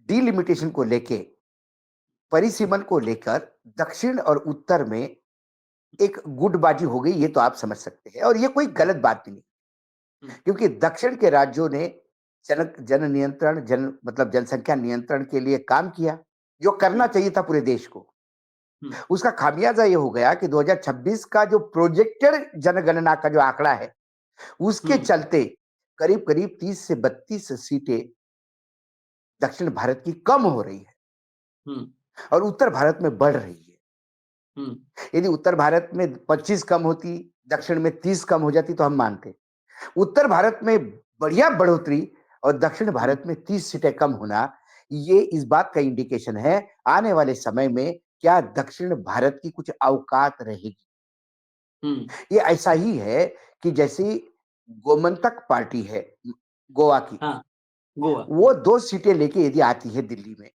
Delimitation को लेके, परिसीमन को लेकर दक्षिण और उत्तर में एक गुटबाजी हो गई, ये तो आप समझ सकते हैं और ये कोई गलत बात भी नहीं। हुँ, क्योंकि दक्षिण के राज्यों ने जन नियंत्रण, मतलब जनसंख्या नियंत्रण के लिए काम किया, जो करना हुँ, चाहिए था पूरे देश को। हुँ, उसका खामियाजा ये हो गया कि 2026 का जो प्रोजेक्टेड जनगणना का जो आंकड़ा है, उसके हुँ, चलते करीब-करीब 30 से 32 सीटें दक्षिण भारत की कम हो रही है हुँ, और उत्तर भारत में बढ़ रही है। हुँ, यदि उत्तर भारत में 25 कम होती, दक्षिण में 30 कम हो जाती तो हम मानते। उत्तर भारत में बढ़िया बढ़ोतरी और दक्षिण हुँ, भारत में 30 सीटें कम होना, ये इस बात का इंडिकेशन है, आने वाले समय में क्या दक्षिण भारत की कुछ औकात रहेगी। हुँ, ये ऐसा ही है कि जैसे गोमंतक पार्टी है गोवा की, हाँ, गोवा। वो 2 सीटें लेके यदि आती है दिल्ली में,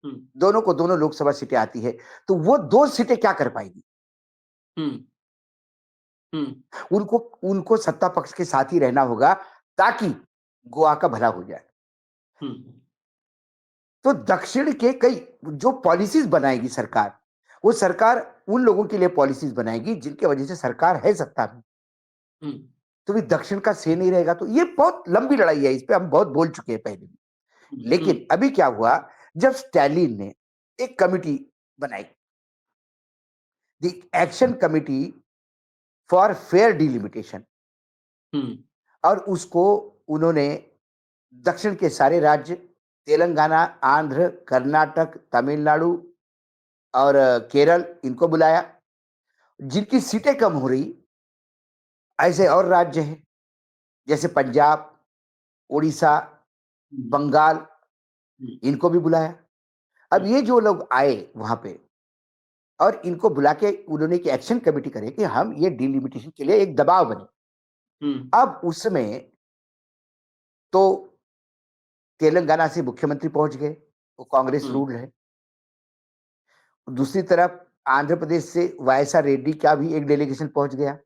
हुँ, दोनों को दोनों लोकसभा सीटें आती है, तो वो 2 सीटें क्या कर पाएगी? हुँ, हुँ, उनको उनको सत्ता पक्ष के साथ ही रहना होगा ताकि गोवा का भला हो जाए। हुँ, तो दक्षिण के कई जो पॉलिसीज़ बनाएगी सरकार, वो सरकार उन लोगों के लिए पॉलिसीज़ बनाएगी जिनकी वजह से सरकार है सत्ता में। हुँ, तो भी दक्षिण का से नहीं रहेगा तो ये बहुत लंबी लड़ाई है, इस पे हम बहुत बोल चुके हैं पहले भी। हुँ, हुँ, लेकिन अभी क्या हुआ, जब स्टालिन ने एक कमिटी बनाई, the action committee for fair delimitation, hmm, और उसको उन्होंने दक्षिण के सारे राज्य, तेलंगाना, आंध्र, कर्नाटक, तमिलनाडु और केरल, इनको बुलाया। जिनकी सीटें कम हो रही, ऐसे और राज्य हैं, जैसे पंजाब, उड़ीसा, हुँ, बंगाल, हुँ, इनको भी बुलाया। अब हुँ, ये जो लोग आए वहाँ पे और इनको बुला के उन्होंने एक एक्शन कमिटी करे कि हम ये डिलिमिटेशन के लिए एक दबाव बने। हुँ, अब उसमें तो तेलंगाना से मुख्यमंत्री पहुँच गए, वो कांग्रेस हुँ, रूल्ड है। दूसरी तरफ आंध्र प्रदेश से वायएसआर रेड्डी का भी एक डेलीगेशन पहुँच गया।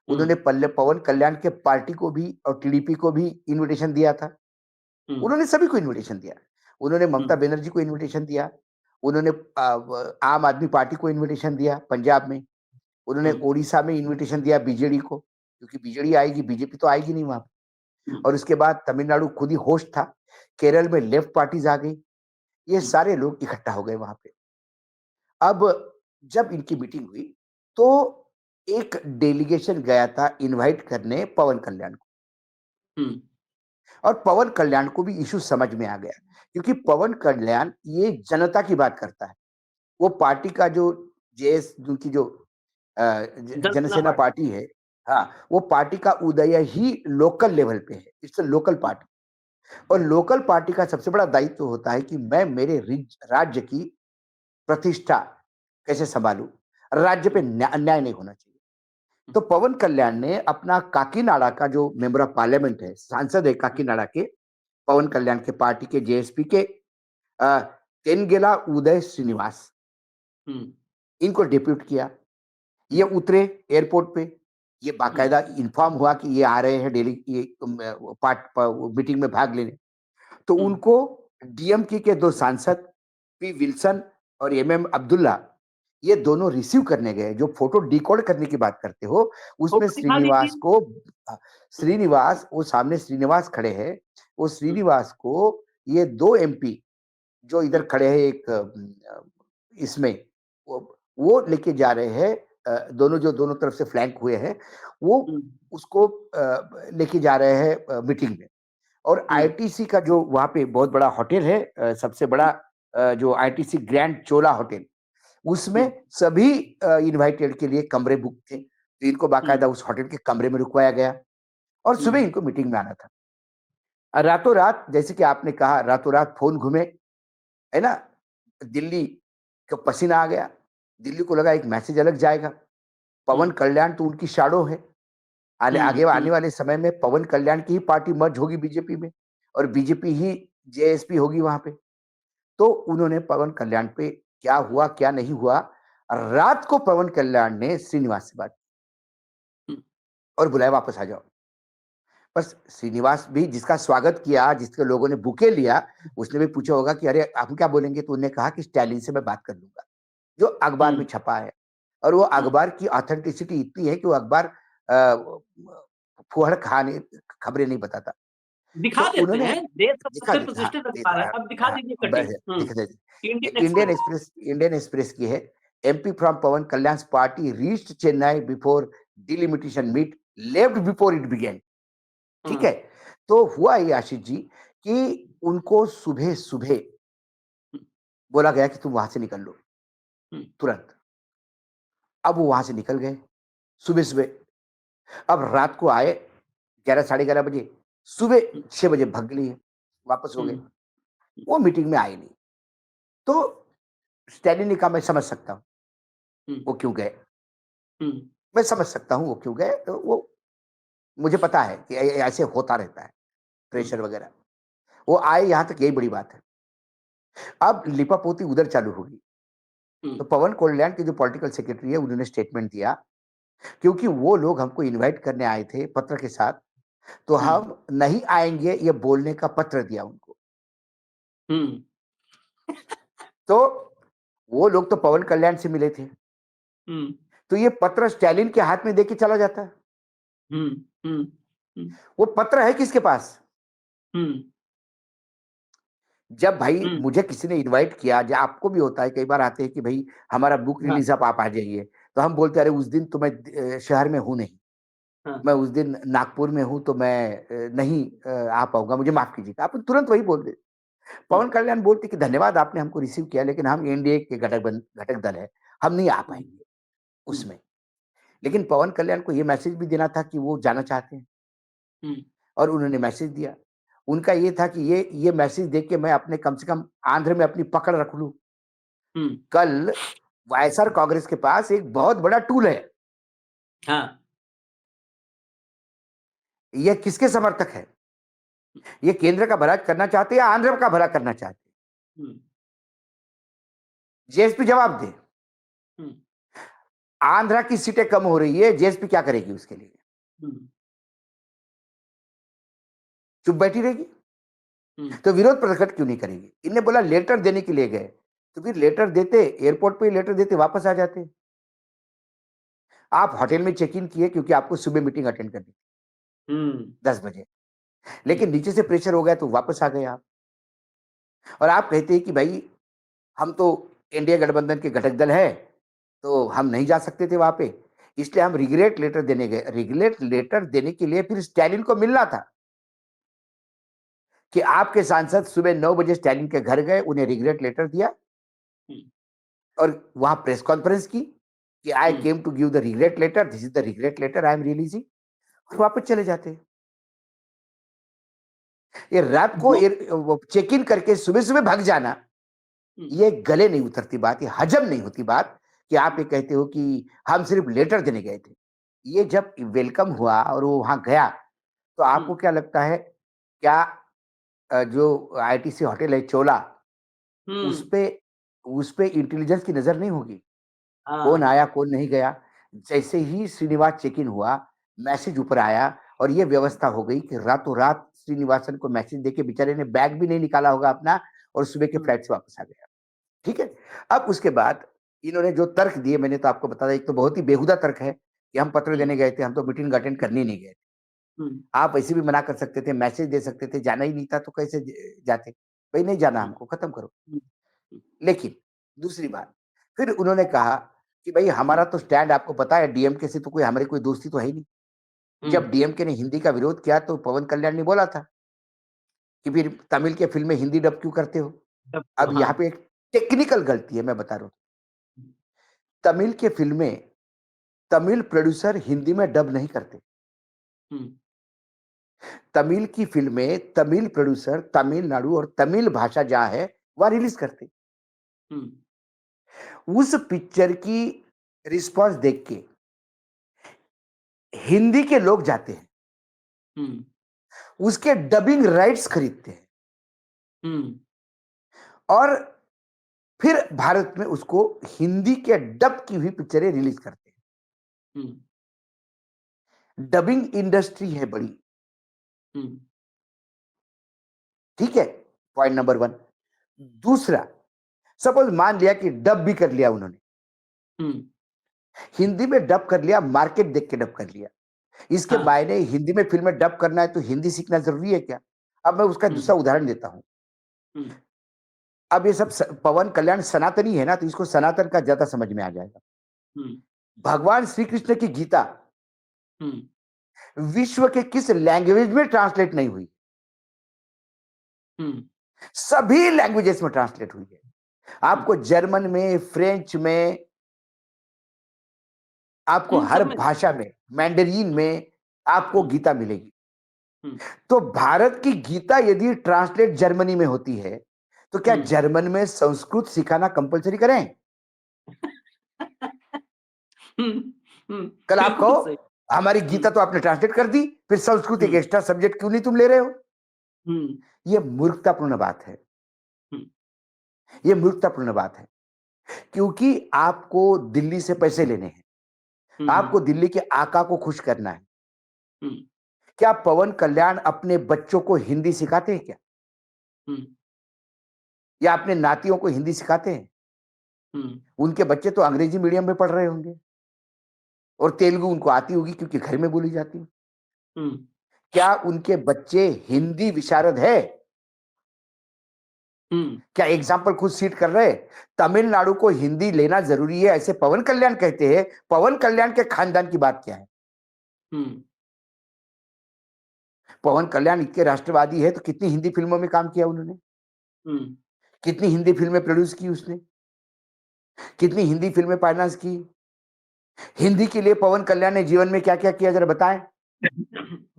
हुँ, उन्होंने पल्ले पवन कल्याण के पार्टी को भी और टीडीपी को भी इन्विटेशन दिया था। हुँ, उन्होंने सभी को इन्विटेशन दिया। उन्होंने हुँ, ममता बनर्जी को इन्विटेशन दिया। उन्होंने आम आदमी पार्टी को इन्विटेशन दिया पंजाब में। उन्होंने हुँ, ओडिशा में इन्विटेशन दिया बीजेडी को, क्योंकि बीजेडी आएगी, बीजेपी तो आएगी नहीं वहाँ पे। हुँ, और उसके बाद तमिलनाडु खुद ही होस्ट था। केरल में लेफ्ट पार्टीज़ आ गई। ये हुँ, सारे लोग इकट्ठा हो गए वहाँ पे। अब जब इनकी मीटिंग हुई, तो एक डेलीगेशन गया था इनवाइट करने पवन कल्याण को, हुँ, और पवन कल्याण को भी इश्यू समझ में आ गया, क्योंकि पवन कल्याण ये जनता की बात करता है। वो पार्टी का जो जेएस उनकी जो जनसेना जनसेना पार्टी। पार्टी है, हाँ, वो पार्टी का उदय ही लोकल लेवल पे है। It's a local hmm, party. और लोकल पार्टी का सबसे बड़ा दायित्व होता है कि मैं मेरे राज्य की प्रतिष्ठा कैसे संभालूं, राज्य पे हुँ, अन्याय नहीं होना चाहिए। हुँ, तो पवन कल्याण ने अपना काकीनाडा का जो मेंबर ऑफ पार्लियामेंट है, सांसद है हुँ, काकीनाडा के, पवन कल्याण के पार्टी के जेएसपी के अ, तेनगेला उदय श्रीनिवास, हुँ, इनको डिप्यूट किया। हुँ, ये उतरे एयरपोर्ट पे, ये हुँ, बाकायदा इन्फॉर्म हुआ कि ये आ रहे हैं डेली ये मीटिंग में भाग लेने। तो हुँ, उनको डीएमके के 2 सांसद पी विल्सन और एमएम अब्दुल्ला, ये दोनों रिसीव करने गए। जो फ़ोटो डिकोड करने की बात करते हो, उसमें फ़ोटो दिखा दीजिए। अ, श्रीनिवास, वो सामने श्रीनिवास खड़े हैं। वो हुँ, श्रीनिवास को ये 2 एमपी जो इधर हुँ, खड़े हैं एक इसमें वो लेके जा रहे हैं, दोनों जो दोनों तरफ से फ्लैंक हुए हैं, वो हुँ, उसको लेके जा रहे हैं मीटिंग में। और हुँ, आईटीसी का जो वहाँ पे बहुत बड़ा होटल है, सबसे बड़ा जो आईटीसी ग्रैंड चोला होटल, हुँ, उसमें सभी इनवाइटेड के लिए कमरे बुक थे। तो इनको हुँ, बाकायदा उस होटल के कमरे में रुकवाया गया और हुँ, सुबह इनको मीटिंग में आना था। रातों-रात, जैसे कि आपने कहा, रातों-रात फ़ोन घूमे, है ना? दिल्ली का पसीना आ गया। दिल्ली को लगा एक मैसेज अलग जाएगा। हुँ, पवन कल्याण तो उनकी शैडो है। हुँ, हुँ, आने वाले समय में पवन कल्याण की ही पार्टी मर्ज होगी बीजेपी में और बीजेपी ही जेएसपी होगी वहाँ पे। तो उन्होंने पवन कल्याण पे क्या हुआ, क्या नहीं हुआ, रात को पवन कल्याण ने श्रीनिवास से बात की हुँ, और बुलाया वापस आ जाओ। बस श्रीनिवास भी जिसका स्वागत किया, जिसके लोगों ने बुके लिया, उसने भी पूछा होगा कि अरे आप क्या बोलेंगे? तो उन्होंने कहा कि स्टालिन से मैं बात कर लूँगा, जो अखबार में हुँ, छपा है। और वो हुँ। अखबार की ऑथेंटिसिटी इतनी है कि वो अखबार फूहड़ कहानी खबरें नहीं बताता। तो दिखा देते उन्होंने हैं, देश का दिखा सबसे देता, हाँ, प्रतिष्ठित अखबार है, देता, अब दिखा हाँ, दीजिए बस कटिंग। हुँ, दिख देते। Indian Indian Express. Express, Indian Express की है, MP from Pawan Kalyan's party reached Chennai before delimitation meet left before it began. ठीक हुँ, है? तो हुआ ये आशीष जी कि उनको सुबह-सुबह हुँ, बोला गया कि तुम वहाँ से निकल लो, हुँ, तुरंत। अब वो वहाँ से निकल गए, सुबह-सुबह। अब रात को आए 11 साढ़े 11 बजे, सुबह हुँ, 6 बजे भग लिए, वापस हो हुँ, गए। हुँ, वो मीटिंग में आए नहीं। तो स्टैलिन ने कहा मैं समझ सकता हूँ, हुँ, वो क्यों गए। हुँ, मैं समझ सकता हूँ वो क्यों गए, तो वो मुझे पता है कि ऐसे होता रहता है, हुँ, प्रेशर वगैरह। वो आए यहाँ तक यही बड़ी बात है। अब लिपापोती उधर चालू होगी। हुँ, तो पवन कल्याण के जो पॉलिटिकल सेक्रेटरी है उन्होंने स्टेटमेंट दिया, क्योंकि वो लोग हमको इनवाइट करने आए थे पत्र के साथ, तो हुँ, हम नहीं आएँगे ये बोलने का पत्र दिया उनको। हुँ, तो वो लोग तो पवन कल्याण से मिले थे, हुँ, तो ये पत्र स्टालिन के हाथ में देके चला जाता। हुँ, हुँ, हुँ, वो पत्र है किसके पास? हुँ, जब भाई हुँ, मुझे किसी ने इनवाइट किया, जो आपको भी होता है, कई बार आते हैं कि भई हमारा बुक हाँ, रिलीज़ आप आ जाइए। तो हम बोलते हैं अरे उस दिन तो मैं शहर में हूँ नहीं, हाँ, मैं उस दिन नागपुर में हूँ तो मैं नहीं आ पाऊँगा, मुझे माफ़ कीजिएगा। आप तुरंत वही बोल देते। हुँ, पवन कल्याण बोलते कि धन्यवाद आपने हमको रिसीव किया, लेकिन हम एनडीए के घटक दल हैं, हम नहीं आ हुँ, पाएँगे हुँ, उसमें। लेकिन पवन कल्याण को ये मैसेज भी देना था कि वो जाना चाहते हैं, हुँ, और उन्होंने मैसेज दिया। उनका ये था कि ये मैसेज देख के मैं अपने कम से कम आंध्र में अपनी पकड़ रख लूँ। हुँ, कल वायएसआर कांग्रेस के पास एक बहुत बड़ा टूल है। हाँ, ये किसके समर्थक है? ये केंद्र का भला करना चाहते हैं या आंध्र का भला करना चाहते हैं? हुँ, जेएसपी जवाब दे। हुँ, आंध्र की सीटें कम हो रही है, जेएसपी क्या करेगी उसके लिए? हुँ, चुप बैठी रहेगी? हुँ, तो विरोध प्रकट क्यों नहीं करेगी? इन्होंने बोला लेटर देने के लिए गए। तो फिर लेटर देते, एयरपोर्ट पे ही लेटर देते, वापस आ जाते। आप होटल में चेक इन किए क्योंकि आपको सुबह मीटिंग अटेंड करनी थी हुँ, 10 बजे। हुँ, लेकिन नीचे से प्रेशर हो गया तो वापस आ गए आप। और आप कहते हैं कि भाई हम तो इंडिया गठबंधन के घटक दल है, तो हम नहीं जा सकते थे वहाँ पे। इसलिए हम रिग्रेट लेटर देने गए। रिग्रेट लेटर देने के लिए फिर स्टालिन को मिलना था कि आपके सांसद सुबह 9 बजे स्टालिन के घर गए, उन्हें रिग्रेट लेटर दिया हुँ, और वहाँ प्रेस कॉन्फ्रेंस की कि I hmm, came to give the regret letter, this is the regret letter I am releasing, और वापस चले जाते। ये रात को जो वो चेक इन करके सुबह-सुबह भाग जाना, हुँ, ये गले नहीं उतरती बात, ये हजम नहीं होती बात कि आप ये कहते हो कि हम सिर्फ लेटर देने गए थे। ये जब वेलकम हुआ और वो वहाँ गया, तो हुँ, आपको क्या लगता है, क्या जो आईटीसी होटल है चोला, हुँ, उसपे उसपे इंटेलिजेंस की नज़र नहीं होगी? कौन हाँ, आया, कौन नहीं गया? जैसे ही श्रीनिवास चेक इन हुआ, मैसेज ऊपर आया और ये व्यवस्था हो गई कि रातों-रात श्रीनिवासन को मैसेज देके बेचारे ने बैग भी नहीं निकाला होगा अपना, और सुबह के हुँ, फ्लाइट से वापस आ गया। ठीक है? अब उसके बाद इन्होंने जो तर्क दिए मैंने तो आपको बता दिया, एक तो बहुत ही बेहुदा तर्क है कि हम पत्र हुँ, देने गए थे, हम तो मीटिंग अटेंड करने ही नहीं गए थे। हुँ, आप ऐसे भी मना कर सकते थे, मैसेज दे सकते थे, जाना ही नहीं था तो कैसे जाते? भई नहीं जाना हुँ, हमको, खत्म करो। हुँ, हुँ, लेकिन दूसरी बात, फिर उन्होंने कहा कि भई हमारा तो स्टैंड आपको पता है, डीएमके से तो कोई हमारी कोई दोस्ती तो है ही नहीं। हुँ, जब डीएमके ने हिंदी का विरोध किया तो पवन कल्याण ने बोला था कि फिर तमिल के फ़िल्में हिंदी डब क्यों करते हो? तब तो अब हाँ, यहाँ पे एक टेक्निकल गलती है, मैं बता रहा हूँ। हुँ, तमिल के फ़िल्में तमिल प्रोड्यूसर हिंदी में डब नहीं करते। हुँ, तमिल की फ़िल्में तमिल प्रोड्यूसर तमिलनाडु और तमिल भाषा जहाँ है, वहाँ रिलीज़ करते। हुँ, उस पिक्चर की रिस्पॉन्स देख के हिंदी के लोग जाते हैं, हुँ, उसके डबिंग राइट्स खरीदते हैं हुँ, और फिर भारत में उसको हिंदी के डब की हुई पिक्चरें रिलीज़ करते हैं। हुँ, डबिंग इंडस्ट्री है बड़ी, हुँ, ठीक है, पॉइंट नंबर 1। दूसरा, सपोज मान लिया कि डब भी कर लिया उन्होंने, हुँ, हिंदी में डब कर लिया, मार्केट देख के डब कर लिया। इसके हाँ, मायने हिंदी में फ़िल्में डब करना है तो हिंदी सीखना ज़रूरी है क्या? अब मैं उसका हुँ, दूसरा उदाहरण देता हूँ। हुँ, अब ये सब पवन कल्याण सनातनी है ना, तो इसको सनातन का ज़्यादा समझ में आ जाएगा। हुँ, भगवान श्री कृष्ण की गीता हुँ, विश्व के किस लैंग्वेज में ट्रांसलेट नहीं हुई? हुँ, सभी लैंग्वेजेस में ट्रांसलेट हुई है। हुँ, आपको जर्मन में, फ्रेंच में, आपको हुँ, हर सब में भाषा में, मैंडरीन हुँ, में आपको हुँ, गीता मिलेगी। हुँ, तो भारत की गीता यदि ट्रांसलेट जर्मनी में होती है, तो क्या हुँ। जर्मन में संस्कृत सिखाना कंपल्सरी करें? हुँ, हुँ, कल आप कहो, बिल्कुल सही। हमारी हुँ, गीता तो आपने ट्रांसलेट कर दी, फिर संस्कृत एक हुँ, एक्स्ट्रा सब्जेक्ट क्यों नहीं तुम ले रहे हो? हुँ, ये मूर्खतापूर्ण बात है। हुँ, ये मूर्खतापूर्ण बात है, क्योंकि आपको दिल्ली से पैसे लेने हैं, हुँ, आपको हुँ, दिल्ली के आका को खुश करना है। हुँ, क्या पवन कल्याण अपने बच्चों को हिंदी सिखाते हैं क्या? हुँ, या अपने नातियों को हिंदी सिखाते हैं? हुँ, उनके बच्चे तो अंग्रेजी मीडियम में पढ़ रहे होंगे और तेलुगु उनको आती होगी क्योंकि घर में बोली जाती है। हुँ, क्या उनके बच्चे हिंदी विशारद है? हुँ, क्या एग्जाम्पल खुद सीट कर रहे हैं? तमिलनाडु को हिंदी लेना जरूरी है ऐसे पवन कल्याण कहते हैं। पवन कल्याण के खानदान की बात क्या है? हुँ, पवन कल्याण इतने राष्ट्रवादी है तो कितनी हिंदी फिल्मों में काम किया उन्होंने? हुँ। कितनी हिंदी फिल्में प्रोड्यूस की उसने? कितनी हिंदी फिल्में फाइनेंस की? हिंदी के लिए पवन कल्याण ने जीवन में क्या-क्या किया जरा बताएँ?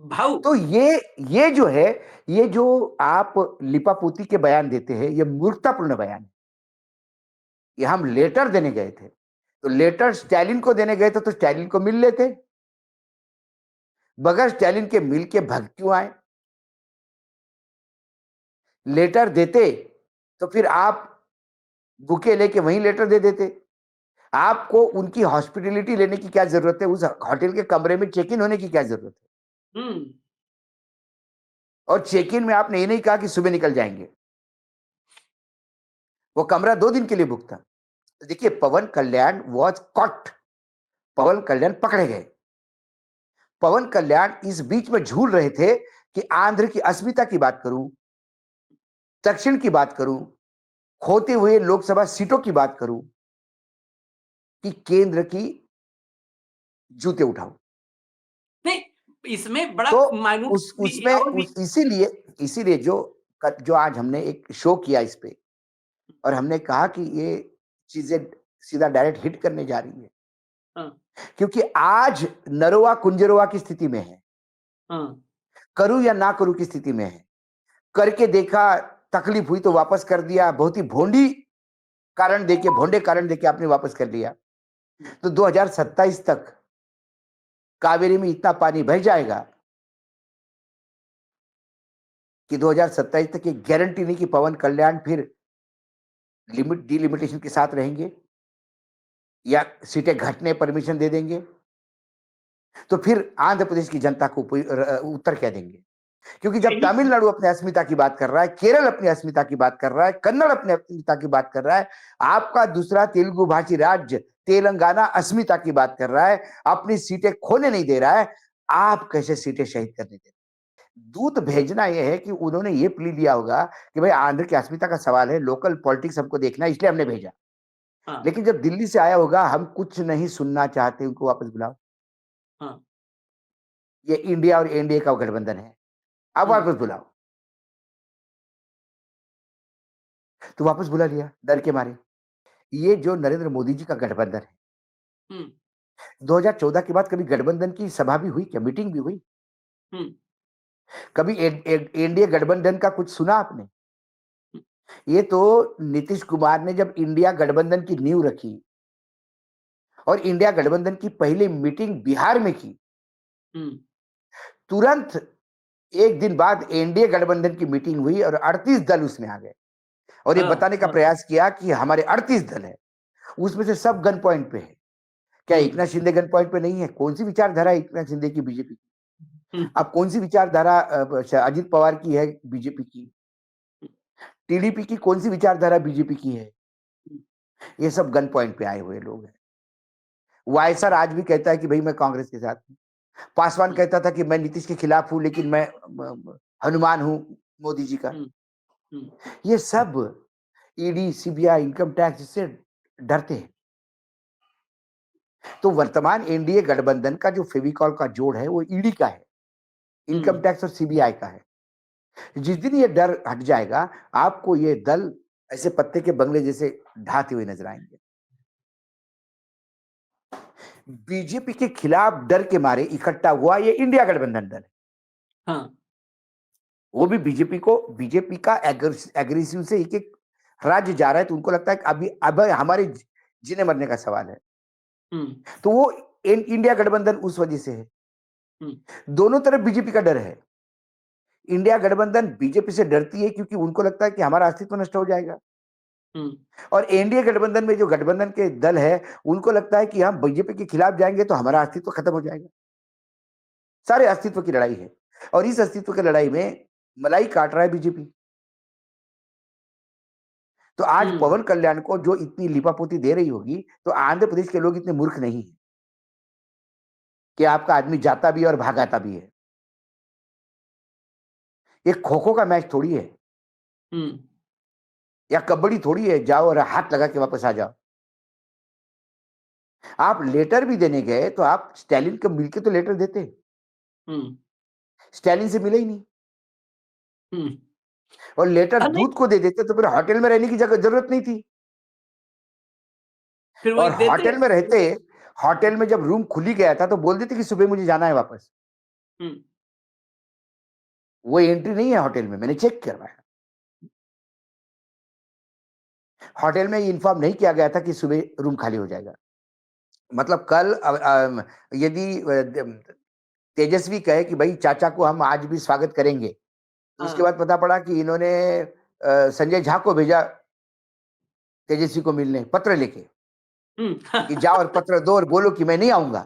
भाऊ तो ये जो है, ये जो आप लिपापोती के बयान देते हैं, ये मूर्खतापूर्ण बयान है। ये हम लेटर देने गए थे, तो लेटर स्टालिन को देने गए थे तो स्टालिन को मिल लेते। बगैर स्टालिन के मिल के भाग क्यों आए? लेटर देते, तो फिर आप बुके लेके वहीं लेटर दे देते। आपको उनकी हॉस्पिटैलिटी लेने की क्या ज़रूरत है? उस होटल के कमरे में चेक इन होने की क्या ज़रूरत है? हुँ, और चेक इन में आपने ये नहीं कहा कि सुबह निकल जाएँगे। वो कमरा 2 दिन के लिए बुक था। तो देखिए पवन कल्याण वाज़ कॉट। पवन कल्याण पकड़े गए। पवन कल्याण इस बीच में झूल रहे थे कि आंध्र की अस्मिता की बात करूं, दक्षिण की बात करूं, खोते हुए लोकसभा सीटों की बात करूं, कि केंद्र की जूते उठाऊं। नहीं, इसमें बड़ा तो माइन्यूट उस भी उसमें और भी उस इसीलिए इसीलिए जो आज हमने एक शो किया इस पे और हमने कहा कि ये चीजें सीधा डायरेक्ट हिट करने जा रही है, हाँ, क्योंकि आज नरोवा कुंजरोवा की स्थिति में है, हाँ, करूं या ना करूं की स्थिति में है। करके देखा, तकलीफ हुई तो वापस कर दिया, बहुत ही भोंडे कारण देके आपने वापस कर लिया। हुँ, तो 2027 तक कावेरी में इतना पानी बह जाएगा कि 2027 तक ये गारंटी नहीं कि पवन कल्याण फिर डिलिमिटेशन के साथ रहेंगे या सीटें घटने परमिशन दे देंगे। तो फिर आंध्र प्रदेश की जनता को उत्तर क्या देंगे? क्योंकि जब यही तमिलनाडु अपनी अस्मिता की बात कर रहा है, केरल अपनी अस्मिता की बात कर रहा है, कन्नड़ अपनी अस्मिता की बात कर रहा है, आपका दूसरा तेलुगु भाषी राज्य तेलंगाना अस्मिता की बात कर रहा है, अपनी सीटें खोने नहीं दे रहा है, आप कैसे सीटें शहीद करने दे? दूत भेजना यह है कि उन्होंने ये प्ली दिया होगा कि भाई आंध्र की अस्मिता का सवाल है, लोकल पॉलिटिक्स हमको देखना है इसलिए हमने भेजा। हाँ, लेकिन जब दिल्ली से आया होगा, हम कुछ नहीं सुनना चाहते, उनको वापस बुलाओ। हाँ, ये इंडिया और एनडीए का गठबंधन है, अब हुँ, वापस बुलाओ। तो वापस बुला लिया डर के मारे। ये जो नरेंद्र मोदी जी का गठबंधन है, हुँ, 2014 के बाद कभी गठबंधन की सभा भी हुई क्या? मीटिंग भी हुई? हुँ, कभी एनडीए गठबंधन का कुछ सुना आपने? हुँ, ये तो नीतीश कुमार ने जब इंडिया गठबंधन की नींव रखी और इंडिया गठबंधन की पहली मीटिंग बिहार में की, हुँ, तुरंत 1 दिन बाद एनडीए गठबंधन की मीटिंग हुई और 38 दल उसमें आ गए और ये हाँ, बताने का हाँ, प्रयास किया कि हमारे 38 दल है, उसमें से सब गन पॉइंट पे है। क्या हुँ, एकनाथ शिंदे गन पॉइंट पे नहीं है? कौन सी विचारधारा है एकनाथ शिंदे की बीजेपी की? हुँ, अब कौन सी विचारधारा अजित पवार की है बीजेपी की, टीडीपी की कौन सी विचारधारा बीजेपी की है, हुँ, ये सब गन पॉइंट पे आए हुए लोग हैं। वायसर आज भी कहता है कि भाई मैं कांग्रेस के साथ हूँ। पासवान हुँ, कहता था कि मैं नीतीश के खिलाफ हूँ लेकिन मैं हनुमान हूँ मोदी जी का। हुँ, हुँ, ये सब ईडी, सीबीआई, इनकम टैक्स इससे डरते हैं। तो वर्तमान एनडीए गठबंधन का जो फेविकॉल का जोड़ है वो ईडी का है, इनकम हुँ, टैक्स और सीबीआई का है। जिस दिन ये डर हट जाएगा, आपको ये दल ऐसे पत्ते के बंगले जैसे ढाते हुए नजर आएंगे। बीजेपी के खिलाफ डर के मारे इकट्ठा हुआ ये इंडिया गठबंधन दल है। हाँ, वो भी बीजेपी का एग्रेसिव से एक राज्य जा रहा है तो उनको लगता है कि अभी अब हमारे जीने मरने का सवाल है। हुँ, तो वो इंडिया गठबंधन उस वजह से है। हुँ, दोनों तरफ बीजेपी का डर है। इंडिया गठबंधन बीजेपी से डरती है क्योंकि उनको लगता है कि हमारा अस्तित्व नष्ट हो जाएगा। हुँ, और एनडीए गठबंधन में जो गठबंधन के दल है, उनको लगता है कि हम बीजेपी के खिलाफ जाएंगे तो हमारा अस्तित्व खत्म हो जाएगा। सारे अस्तित्व की लड़ाई है और इस अस्तित्व की लड़ाई में मलाई काट रहा है बीजेपी। तो आज हुँ, पवन कल्याण को जो इतनी लिपापोती दे रही होगी, तो आंध्र प्रदेश के लोग इतने मूर्ख नहीं है कि आपका आदमी जाता भी है और भागाता भी है। ये खो-खो का मैच थोड़ी है हुँ, या कबड्डी थोड़ी है, जाओ और हाथ लगा के वापस आ जाओ। आप लेटर भी देने गए तो आप स्टालिन को मिलके तो लेटर देते। हुँ, स्टालिन से मिले ही नहीं हुँ। और लेटर नहीं, दूत को दे देते तो फिर होटल में रहने की जगह जरूरत नहीं थी। फिर वही और देते। होटल में जब रूम खुली गया था तो बोल देते कि सुबह मुझे जाना है वापस। हुँ, वो एंट्री नहीं है होटल में, मैंने चेक करवाया। होटल में ये इन्फॉर्म नहीं किया गया था कि सुबह रूम खाली हो जाएगा। मतलब कल यदि तेजस्वी कहे कि भाई चाचा को हम आज भी स्वागत करेंगे, तो उसके हाँ, बाद पता पड़ा कि इन्होंने संजय झा को भेजा तेजस्वी को मिलने पत्र लेके हुँ, कि जाओ और पत्र दो और बोलो कि मैं नहीं आऊंगा।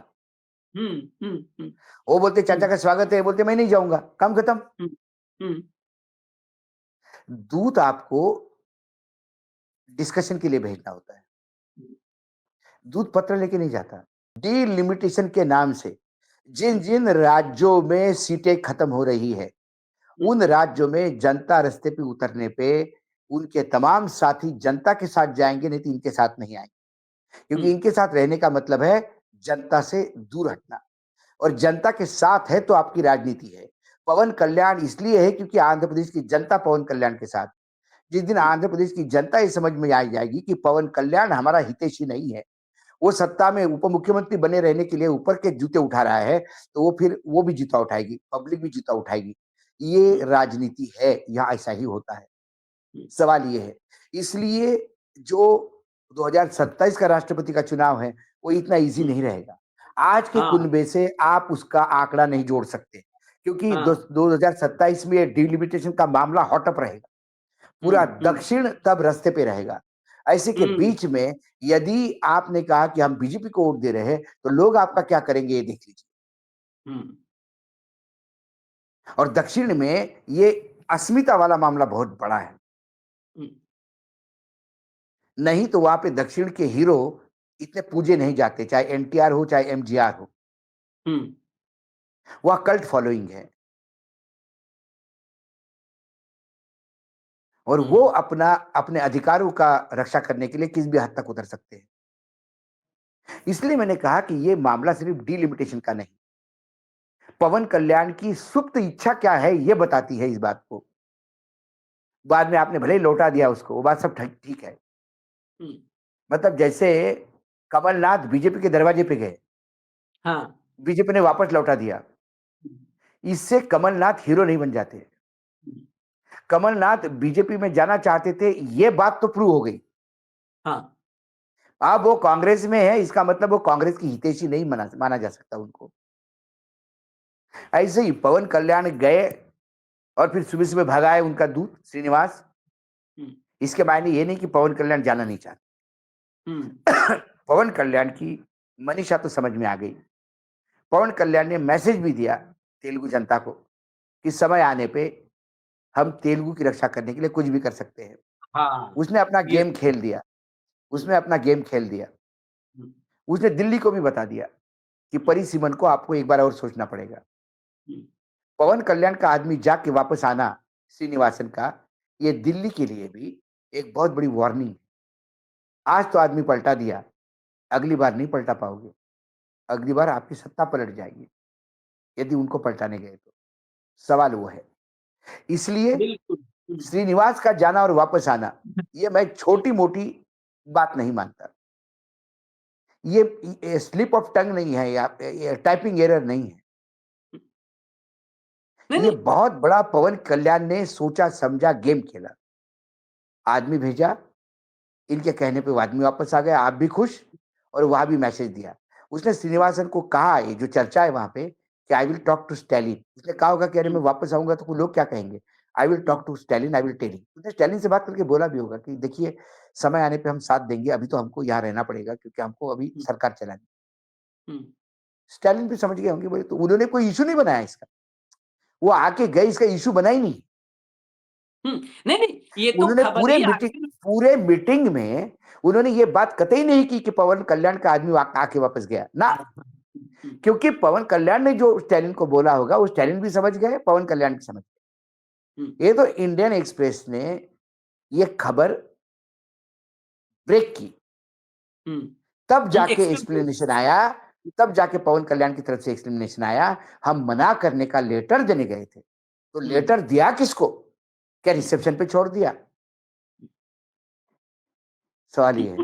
हुँ, हुँ, हुँ, वो बोलते हुँ, चाचा का स्वागत है, बोलते मैं नहीं जाऊंगा, काम खत्म। हुँ, हुँ, दूत आपको डिस्कशन के लिए भेजना होता है, दूध पत्र लेके नहीं जाता। डीलिमिटेशन के नाम से जिन हुँ, जिन राज्यों में सीटें खत्म हो रही है, हुँ, उन राज्यों में जनता रास्ते पे उतरने पे उनके तमाम साथी जनता के साथ जाएंगे, नहीं तो इनके साथ नहीं आएंगे। हुँ, क्योंकि इनके साथ रहने का मतलब है जनता से दूर हटना और जनता के साथ है तो आपकी राजनीति है। पवन कल्याण इसलिए है क्योंकि आंध्र प्रदेश की जनता पवन कल्याण के साथ। जिस दिन हुँ, आंध्र प्रदेश की जनता ये समझ में आ जाएगी कि पवन कल्याण हमारा हितैषी नहीं है, वो सत्ता में उप मुख्यमंत्री बने रहने के लिए ऊपर के जूते उठा रहा है, तो वो फिर वो भी जूता उठाएगी, पब्लिक भी जूता उठाएगी। ये हुँ, राजनीति है, यहाँ ऐसा ही होता है। हुँ, सवाल ये है, इसलिए जो 2027 का राष्ट्रपति का चुनाव है, वो इतना ईज़ी हुँ, नहीं रहेगा। आज के हाँ, कुनबे से आप उसका आंकड़ा नहीं जोड़ सकते, क्योंकि हाँ, 2027 में डिलिमिटेशन का मामला हॉट अप रहेगा। हुँ, पूरा हुँ, दक्षिण तब रास्ते पे रहेगा। ऐसे के हुँ, बीच में यदि आपने कहा कि हम बीजेपी को वोट दे रहे हैं, तो लोग आपका क्या करेंगे ये देख लीजिए। हुँ, और दक्षिण में ये अस्मिता वाला मामला बहुत बड़ा है। हुँ, नहीं तो वहाँ पे दक्षिण के हीरो इतने पूजे नहीं जाते, चाहे एनटीआर हो, चाहे एमजीआर हो। हुँ, वह कल्ट फॉलोइंग है और हुँ, वो अपना अपने अधिकारों का रक्षा करने के लिए किस भी हद तक उतर सकते हैं। इसलिए मैंने कहा कि ये मामला सिर्फ डिलिमिटेशन का नहीं, पवन कल्याण की सुप्त इच्छा क्या है, ये बताती है इस बात को। बाद में आपने भले ही लौटा दिया उसको, वो बात सब ठीक ठीक है। हुँ, मतलब जैसे कमलनाथ बीजेपी के दरवाजे पे गए, हाँ, बीजेपी ने वापस लौटा दिया। हुँ, इससे कमलनाथ हीरो नहीं बन जाते। हुँ, कमलनाथ बीजेपी में जाना चाहते थे, ये बात तो प्रूव हो गई। हाँ, अब वो कांग्रेस में है, इसका मतलब वो कांग्रेस की हितैषी नहीं माना जा सकता उनको। ऐसे ही पवन कल्याण गए और फिर सुबह सुबह भगाए उनका दूत श्रीनिवास। हुँ, इसके मायने ये नहीं कि पवन कल्याण जाना नहीं चाहते। हुँ, पवन कल्याण की मनीषा तो समझ में आ गई। पवन कल्याण ने मैसेज भी दिया तेलुगु जनता को कि समय आने पे हम तेलुगु की रक्षा करने के लिए कुछ भी कर सकते हैं। हाँ, उसने अपना ये गेम खेल दिया, हुँ, उसने अपना गेम खेल दिया। हुँ, उसने दिल्ली को भी बता दिया कि हुँ, परिसीमन को आपको एक बार और सोचना पड़ेगा। हुँ, पवन कल्याण का आदमी जाके वापस आना श्रीनिवासन का, ये दिल्ली के लिए भी एक बहुत बड़ी वार्निंग है। आज तो आदमी पलटा दिया, अगली बार नहीं पलटा पाओगे। अगली बार आपकी सत्ता पलट जाएगी, यदि उनको पलटाने गए तो। सवाल वो है। इसलिए बिल्कुल। हुँ, श्रीनिवास का जाना और वापस आना, ये मैं छोटी-मोटी बात नहीं मानता। ये स्लिप ऑफ टंग नहीं है या ये टाइपिंग एरर नहीं है। हुँ, नहीं, ये नहीं, बहुत बड़ा पवन कल्याण ने सोचा-समझा गेम खेला। आदमी भेजा, इनके कहने पे वो आदमी वापस आ गया, आप भी खुश और वहाँ भी मैसेज दिया। उसने श्रीनिवासन को कहा, ये जो चर्चा है वहाँ पे, कि I will talk to Stalin. उसने कहा होगा कि अरे हुँ, मैं वापस आऊँगा तो लोग क्या कहेंगे? I will hmm, talk to Stalin, I will tell him. उसने स्टैलिन से बात करके बोला भी होगा कि देखिए, समय आने पे हम साथ देंगे, अभी तो हमको यहाँ रहना पड़ेगा क्योंकि हमको अभी हुँ, सरकार चलानी है। हुँ, स्टैलिन भी समझ गए होंगे, बोले तो उन्होंने कोई इश्यू नहीं बनाया इसका। वो आके गए, इसका इश्यू बना ही नहीं। हुँ, नहीं, नहीं, ये तो उन्होंने खबर ही आखिर पूरे मीटिंग में उन्होंने ये बात कतई नहीं की कि पवन कल्याण का आदमी आके वापस गया। ना, हाँ, हाँ, हुँ, क्योंकि पवन कल्याण ने जो स्टैलिन को बोला होगा, वो स्टैलिन भी समझ गए, पवन कल्याण भी समझ हुँ, गए। ये तो इंडियन एक्सप्रेस ने ये खबर ब्रेक की। हुँ, तब जाके एक्सक्लूसिव एक्सप्लेनेशन आया, तब जाके पवन कल्याण की तरफ से एक्सप्लेनेशन आया, हम मना करने का लेटर देने गए थे। तो हुँ, लेटर दिया किसको? क्या रिसेप्शन पे छोड़ दिया? सवाल ये है।